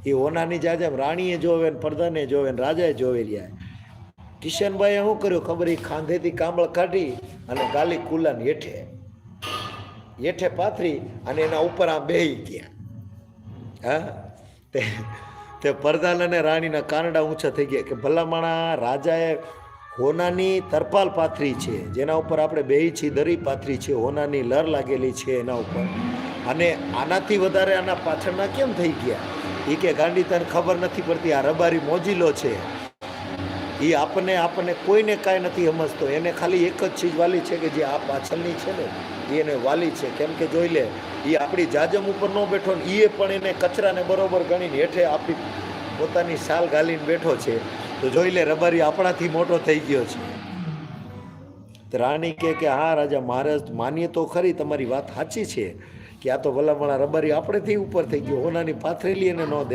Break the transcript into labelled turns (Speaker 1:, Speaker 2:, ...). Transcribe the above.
Speaker 1: એ હોનાની જાજે રાણીએ જોવે ને પ્રધાને જોવે ને રાજાએ જોવે રહ્યા. કિશનભાઈએ શું કર્યું ખબર? એ ખાંધેથી કાંબળ કાઢી અને ગાલી કુલાને હેઠે પાથરી અને એના ઉપર આ બેહી ગયા. હા, તે પ્રધાન અને રાણીના કાનડા ઊંચા થઈ ગયા કે ભલામણા રાજાએ હોનાની તરપાલ પાથરી છે, જેના ઉપર આપણે બેહી છીએ, દરી પાથરી છે, હોનાની લર લાગેલી છે એના ઉપર, અને આનાથી વધારે આના પાછળના કેમ થઈ ગયા? એ કે ગાંડી તને ખબર નથી પડતી, આ રબારી મોજીલો છે. એ આપણને કોઈને કાંઈ નથી સમજતો. એને ખાલી એક જ ચીજ વાલી છે કે જે આ પાછળની છે ને એને વાલી છે. કેમ કે જોઈ લે, એ આપણી જાજમ ઉપર ન બેઠો ને એ પણ એને કચરાને બરોબર ગણીને હેઠે આપણી પોતાની શાલ ગાલીને બેઠો છે. તો જોઈ લે, રબારી આપણાથી મોટો થઈ ગયો છે. તો રાણી કે હા રાજા, મહારાજ માનીએ તો ખરી, તમારી વાત સાચી છે કે આ તો ભલામણા રબારી આપણેથી ઉપર થઈ ગયો, હોનાની પાથરેલી એને ન દે.